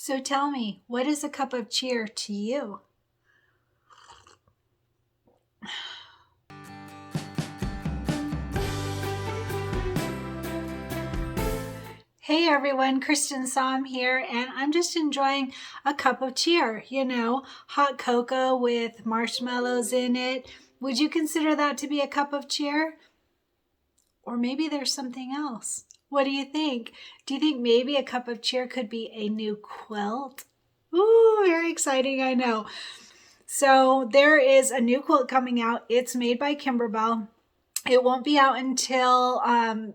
So tell me, what is a cup of cheer to you? Hey everyone, Cristin Som here, and I'm just enjoying a cup of cheer, hot cocoa with marshmallows in it. Would you consider that to be a cup of cheer? Or maybe there's something else. What do you think? Do you think maybe a cup of cheer could be a new quilt? Ooh, very exciting, I know. So there is a new quilt coming out. It's made by Kimberbell. It won't be out until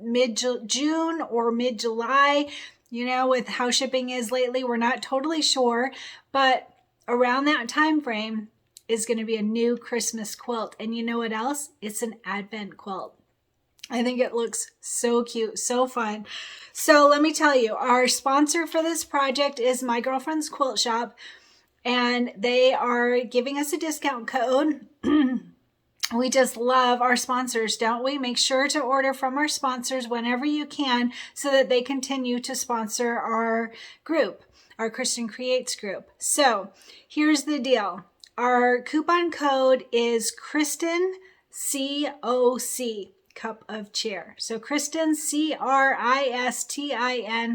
mid-June or mid-July. With how shipping is lately, we're not totally sure. But around that time frame is going to be a new Christmas quilt. And you know what else? It's an Advent quilt. I think it looks so cute, so fun. So let me tell you, our sponsor for this project is My Girlfriend's Quilt Shop, and they are giving us a discount code. We just love our sponsors, don't we? Make sure to order from our sponsors whenever you can so that they continue to sponsor our group, our Cristin Creates group. So here's the deal. Our coupon code is Cristin COC. Cup of cheer. So Cristin, CRISTIN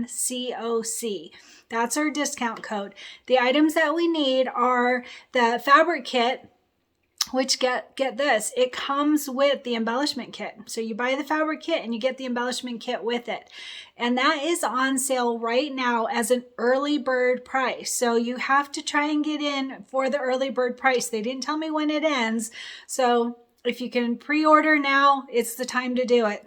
COC. That's our discount code. The items that we need are the fabric kit, which get this, it comes with the embellishment kit. So you buy the fabric kit and you get the embellishment kit with it. And that is on sale right now as an early bird price. So you have to try and get in for the early bird price. They didn't tell me when it ends. So if you can pre-order now, it's the time to do it.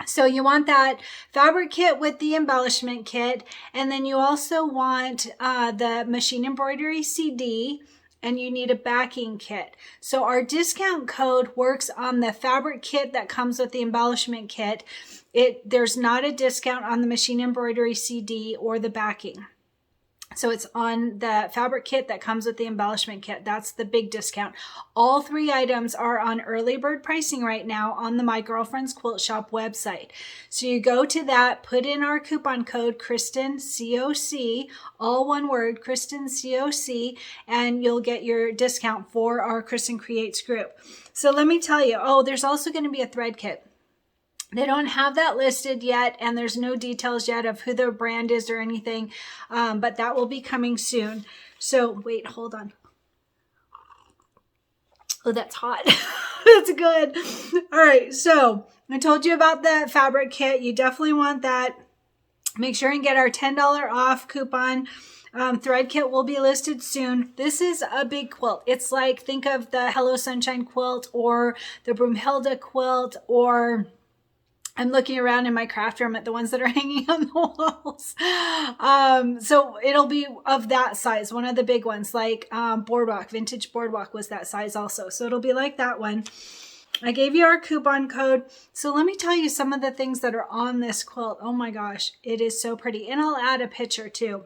So you want that fabric kit with the embellishment kit. And then you also want the machine embroidery CD, and you need a backing kit. So our discount code works on the fabric kit that comes with the embellishment kit. There's not a discount on the machine embroidery CD or the backing. So it's on the fabric kit that comes with the embellishment kit. That's the big discount. All three items are on early bird pricing right now on the My Girlfriend's Quilt Shop website. So you go to that, put in our coupon code Cristin COC, all one word, Cristin COC, and you'll get your discount for our Cristin Creates group. So let me tell you, there's also going to be a thread kit. They don't have that listed yet, and there's no details yet of who the brand is or anything, but that will be coming soon. So wait, hold on. Oh, that's hot. That's good. All right, so I told you about the fabric kit. You definitely want that. Make sure and get our $10 off coupon. Thread kit will be listed soon. This is a big quilt. It's like, think of the Hello Sunshine quilt or the Broomhilda quilt, or I'm looking around in my craft room at the ones that are hanging on the walls. So it'll be of that size, one of the big ones, like Boardwalk, Vintage Boardwalk was that size also. So it'll be like that one. I gave you our coupon code. So let me tell you some of the things that are on this quilt. Oh my gosh, it is so pretty. And I'll add a picture too.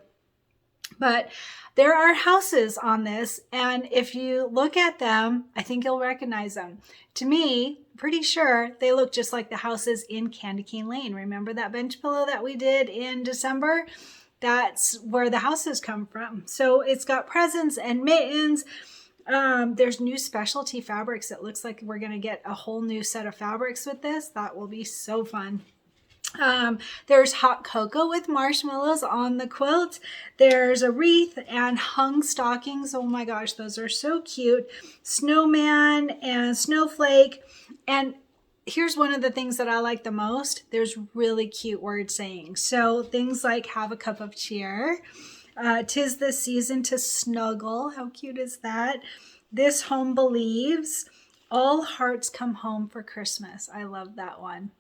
But there are houses on this, and if you look at them, I think you'll recognize them. To me, pretty sure they look just like the houses in Candy Cane Lane. Remember that bench pillow that we did in December? That's where the houses come from. So it's got presents and mittens. There's new specialty fabrics. It looks like we're going to get a whole new set of fabrics with this. That will be so fun. There's hot cocoa with marshmallows on the quilt. There's a wreath and hung stockings. Oh my gosh, those are so cute. Snowman and snowflake. And here's one of the things that I like the most. There's really cute word sayings. So things like have a cup of cheer. 'Tis the season to snuggle. How cute is that? This home believes. All hearts come home for Christmas. I love that one.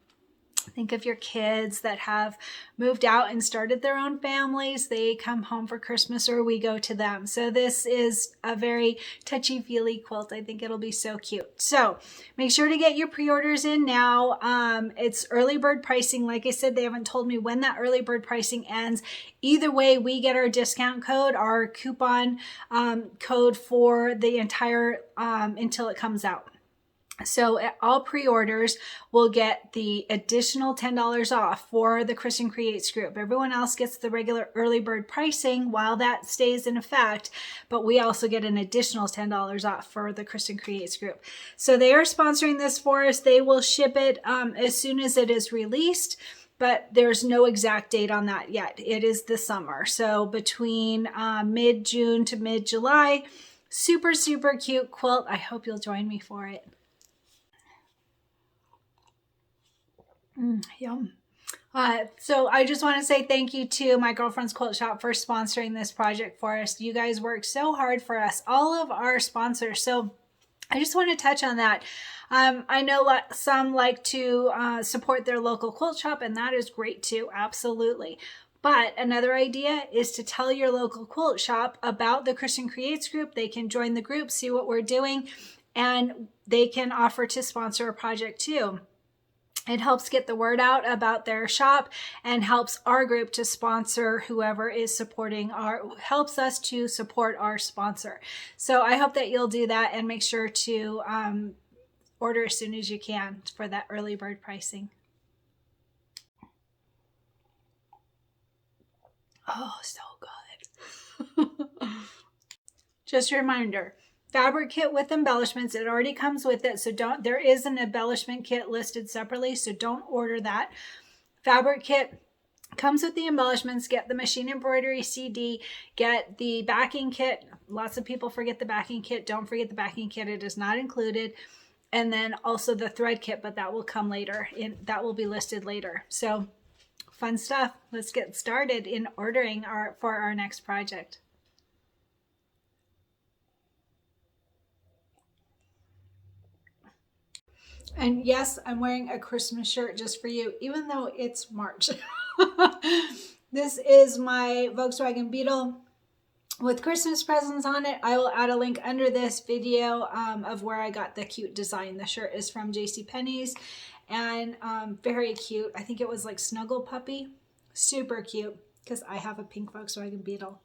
Think of your kids that have moved out and started their own families. They come home for Christmas or we go to them. So this is a very touchy-feely quilt. I think it'll be so cute. So make sure to get your pre-orders in now. It's early bird pricing. Like I said, they haven't told me when that early bird pricing ends. Either way, we get our discount code, our coupon code for the entire until it comes out. So all pre-orders will get the additional $10 off for the Cristin Creates group. Everyone else gets the regular early bird pricing while that stays in effect, but we also get an additional $10 off for the Cristin Creates group. So they are sponsoring this for us. They will ship it as soon as it is released, but there's no exact date on that yet. It is the summer. So between mid-June to mid-July, super, super cute quilt. I hope you'll join me for it. Yum. So I just want to say thank you to my girlfriend's quilt shop for sponsoring this project for us. You guys work so hard for us, all of our sponsors. So I just want to touch on that. I know some like to support their local quilt shop, and that is great too. Absolutely. But another idea is to tell your local quilt shop about the Cristin Creates group. They can join the group, see what we're doing, and they can offer to sponsor a project too. It helps get the word out about their shop and helps our group to sponsor whoever is helps us to support our sponsor. So I hope that you'll do that and make sure to order as soon as you can for that early bird pricing. Oh, so good. Just a reminder, fabric kit with embellishments. It already comes with it. So there is an embellishment kit listed separately. So don't order that. Fabric kit comes with the embellishments. Get the machine embroidery CD, get the backing kit. Lots of people forget the backing kit. Don't forget the backing kit. It is not included. And then also the thread kit, but that will come later. That will be listed later. So fun stuff. Let's get started in ordering for our next project. And yes, I'm wearing a Christmas shirt just for you, even though it's March. This is my Volkswagen Beetle with Christmas presents on it. I will add a link under this video of where I got the cute design. The shirt is from JCPenney's and very cute. I think it was like Snuggle Puppy. Super cute because I have a pink Volkswagen Beetle.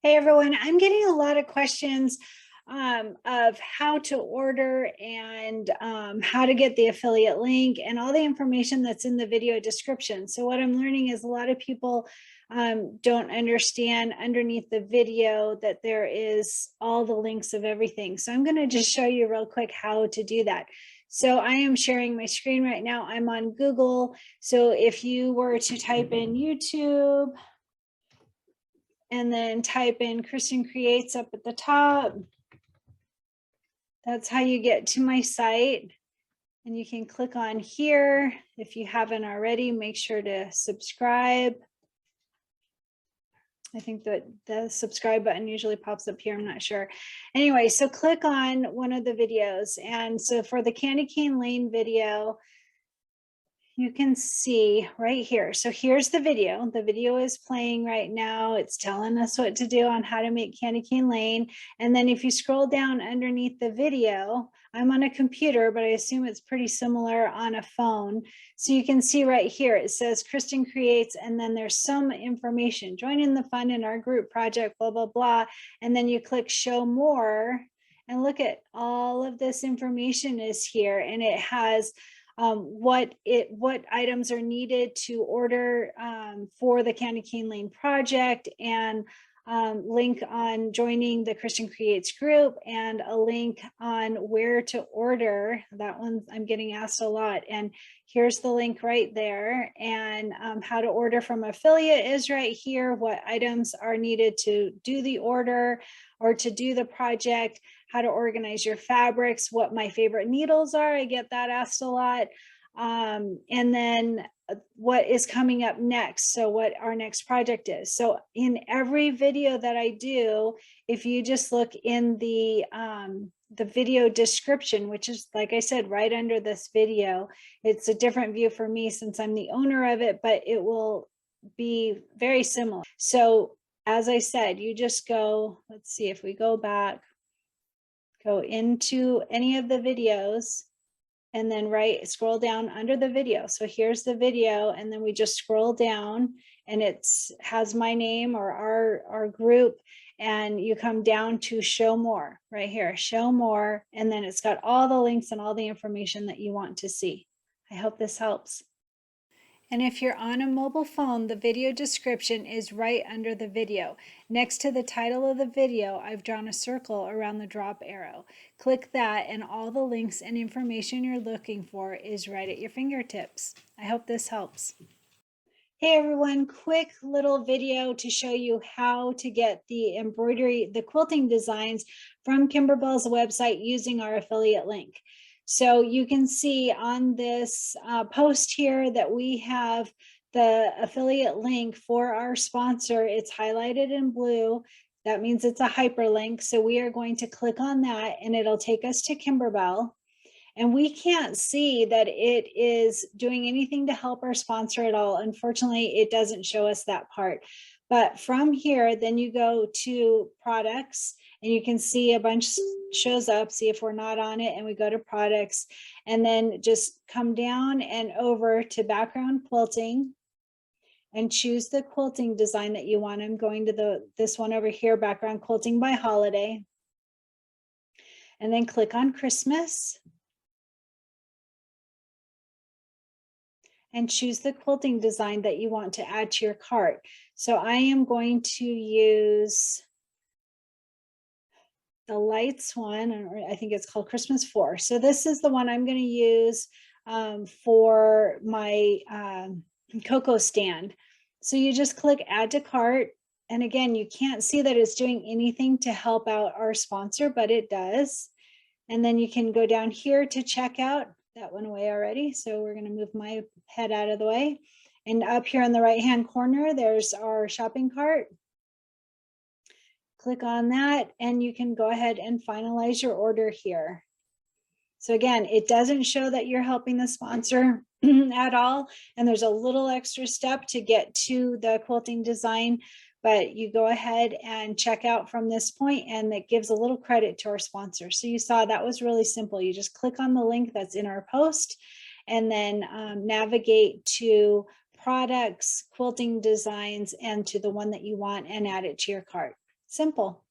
Hey everyone, I'm getting a lot of questions of how to order and how to get the affiliate link and all the information that's in the video description. So what I'm learning is a lot of people don't understand underneath the video that there is all the links of everything. So I'm going to just show you real quick how to do that. So I am sharing my screen right now. I'm on Google. So if you were to type in YouTube, and then type in Cristin Creates up at the top. That's how you get to my site. And you can click on here. If you haven't already, make sure to subscribe. I think that the subscribe button usually pops up here. I'm not sure. Anyway, so click on one of the videos. And so for the Candy Cane Lane video, you can see right here. So here's the video. The video is playing right now. It's telling us what to do on how to make Candy Cane Lane. And then if you scroll down underneath the video, I'm on a computer, but I assume it's pretty similar on a phone. So you can see right here, it says Cristin Creates, and then there's some information. Join in the fun in our group project, blah, blah, blah. And then you click show more and look at all of this information is here. And it has what items are needed to order for the Candy Cane Lane project, and link on joining the Cristin Creates group, and a link on where to order. That one I'm getting asked a lot, and here's the link right there. And how to order from affiliate is right here. What items are needed to do the order or to do the project, how to organize your fabrics, what my favorite needles are. I get that asked a lot. And then what is coming up next. So what our next project is. So in every video that I do, if you just look in the video description, which is, like I said, right under this video, it's a different view for me since I'm the owner of it, but it will be very similar. So as I said, you just go, let's see if we go back, go into any of the videos, and then scroll down under the video. So here's the video, and then we just scroll down, and has my name or our group, and you come down to show more right here, show more, and then it's got all the links and all the information that you want to see. I hope this helps. And if you're on a mobile phone, the video description is right under the video. Next to the title of the video, I've drawn a circle around the drop arrow. Click that and all the links and information you're looking for is right at your fingertips. I hope this helps. Hey everyone, quick little video to show you how to get the quilting designs from Kimberbell's website using our affiliate link. So you can see on this post here that we have the affiliate link for our sponsor. It's highlighted in blue. That means it's a hyperlink. So we are going to click on that and it'll take us to Kimberbell. And we can't see that it is doing anything to help our sponsor at all. Unfortunately, it doesn't show us that part. But from here, then you go to products and you can see a bunch shows up. See if we're not on it, and we go to products and then just come down and over to background quilting and choose the quilting design that you want. I'm going to this one over here, background quilting by holiday. And then click on Christmas. And choose the quilting design that you want to add to your cart. So I am going to use the lights one, or I think it's called Christmas 4. So this is the one I'm going to use for my cocoa stand. So you just click add to cart. And again, you can't see that it's doing anything to help out our sponsor, but it does. And then you can go down here to checkout. That went away already. So we're going to move my head out of the way. And up here in the right-hand corner, there's our shopping cart. Click on that and you can go ahead and finalize your order here. So again, it doesn't show that you're helping the sponsor at all. And there's a little extra step to get to the quilting design, but you go ahead and check out from this point and that gives a little credit to our sponsor. So you saw that was really simple. You just click on the link that's in our post and then navigate to products, quilting designs, and to the one that you want and add it to your cart. Simple.